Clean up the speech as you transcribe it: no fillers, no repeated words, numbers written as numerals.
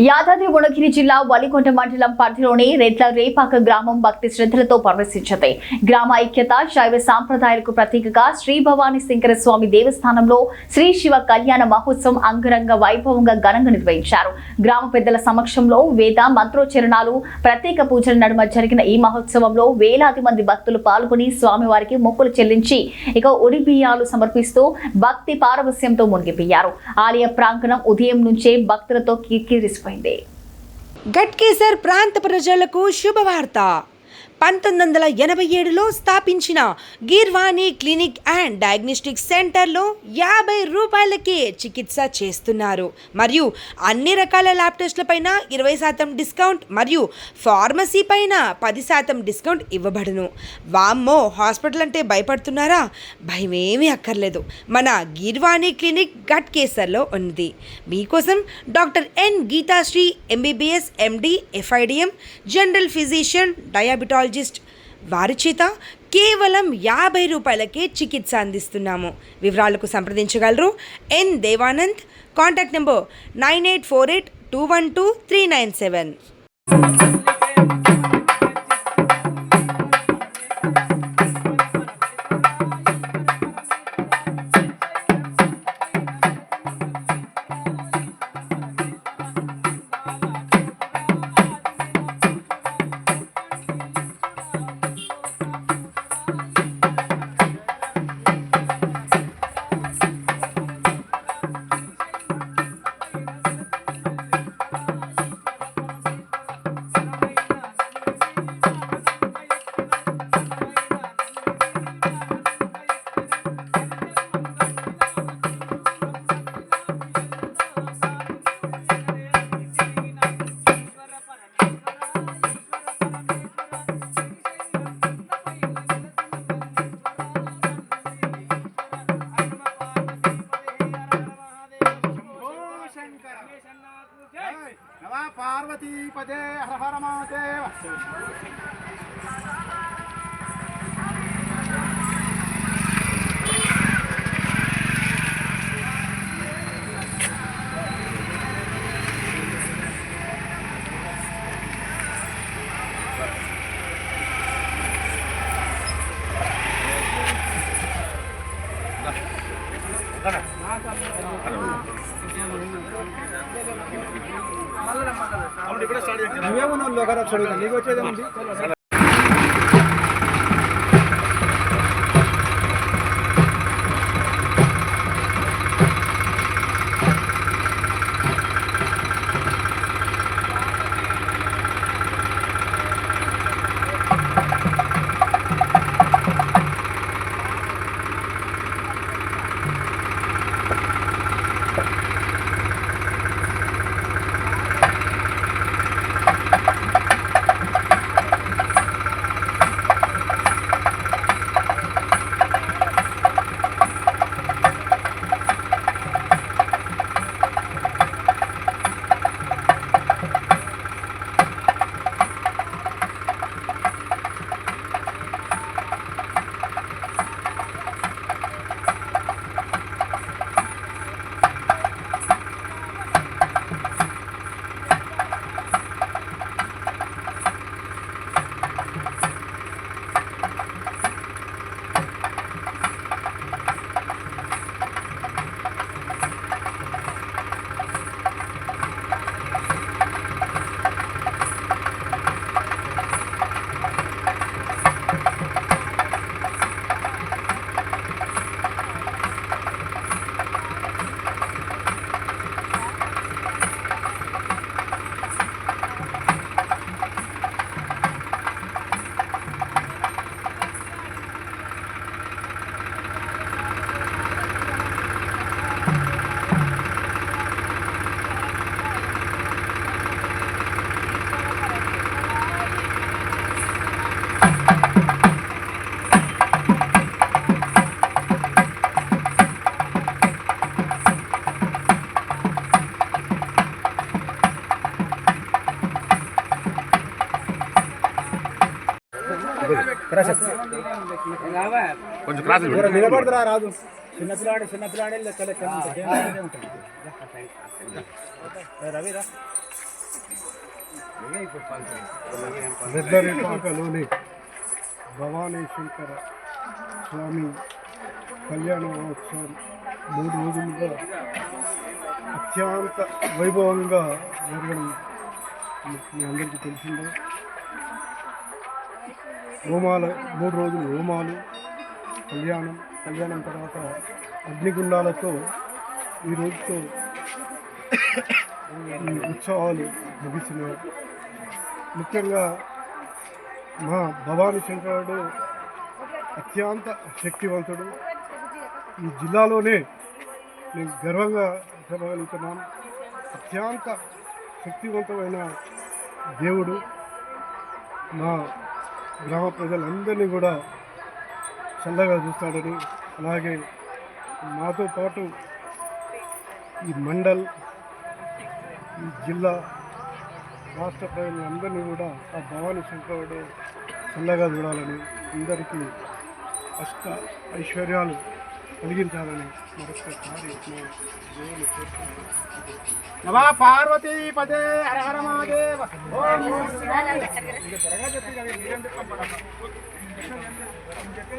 యాదాద్రి భువనగిరి జిల్లా వలికొండ మండలం పరిధిలోని రెడ్ల రేపాక గ్రామం భక్తి శ్రద్ధలతో పరివేశించింది. గ్రామ ఐక్యత, శైవ సాంప్రదాయాలకు ప్రతీకగా శ్రీ భవానీ శంకర స్వామి దేవస్థానంలో శ్రీ శివ కళ్యాణ మహోత్సవం అంగరంగ వైభవంగా ఘనంగా నిర్వహించారు. గ్రామ పెద్దల సమక్షంలో వేద మంత్రోచ్చరణాలు, ప్రత్యేక పూజల నడుమ జరిగిన ఈ మహోత్సవంలో వేలాది మంది భక్తులు పాల్గొని స్వామివారికి మొక్కులు చెల్లించి ఉడిబియ్యాలు సమర్పిస్తూ భక్తి పారవస్యంతో మునిగిపోయారు. ఆలయ ప్రాంగణం ఉదయం నుంచే భక్తులతో కిక్కిరిసిపోయింది. గట్కేసర్ ప్రాంత ప్రజలకు శుభవార్త. 1987లో స్థాపించిన గీర్వాణి క్లినిక్ అండ్ డయాగ్నోస్టిక్ సెంటర్లో 50 రూపాయలకే చికిత్స చేస్తున్నారు. మరియు అన్ని రకాల ల్యాబ్ టెస్టులపైన 20% డిస్కౌంట్ మరియు ఫార్మసీ పైన 10% డిస్కౌంట్ ఇవ్వబడును. వామ్మో, హాస్పిటల్ అంటే భయపడుతున్నారా? భయమేమీ అక్కర్లేదు. మన గీర్వాణి క్లినిక్ గట్కేసర్లో ఉంది. మీకోసం doctor N Geethasri MBBS MD FIDM general physician diabetologist వారి చేత కేవలం 50 రూపాయలకే చికిత్స అందిస్తున్నాము. వివరాలకు సంప్రదించగలరు N Devanand. Contact number 9848212397. Parvati पदे हर हर महादेव। నువ్వేమో లోకరా చూడగా నీకు వచ్చేదేముంది. కొంచెం క్రాస్ నిలబడదురా రాదు. చిన్నపిల్లాడే లెక్కలే రవిరా. రెడ్లరేపాకలోని భవానీ శంకర స్వామి కళ్యాణ మహోత్సవం 3 రోజులుగా అత్యంత వైభవంగా జరగడం మీ అందరికీ తెలిసిందే. హోమాలు 3 రోజులు హోమాలు, కళ్యాణం తర్వాత అగ్నిగుండాలతో ఈ రోజుతో ఈ ఉత్సవాలు ముగిసినాయి. ముఖ్యంగా మా భవానీ శంకరుడు అత్యంత శక్తివంతుడు. ఈ జిల్లాలోనే నేను గర్వంగా చెప్పగలుగుతున్నాను. అత్యంత శక్తివంతమైన దేవుడు మా గ్రామ ప్రజలందరినీ కూడా చల్లగా చూస్తాడని, అలాగే మాతో పాటు ఈ మండల్, ఈ జిల్లా, రాష్ట్ర ప్రజలందరినీ కూడా ఆ భవానీ శంకరుడు చల్లగా చూడాలని, అందరికీ అష్ట ఐశ్వర్యాలు కలిగించాలని మరొకసారి మా దేవుని కోరుకుంటున్నాను. నమా పార్వతీ పదే హర హర మహాదేవ. ఓం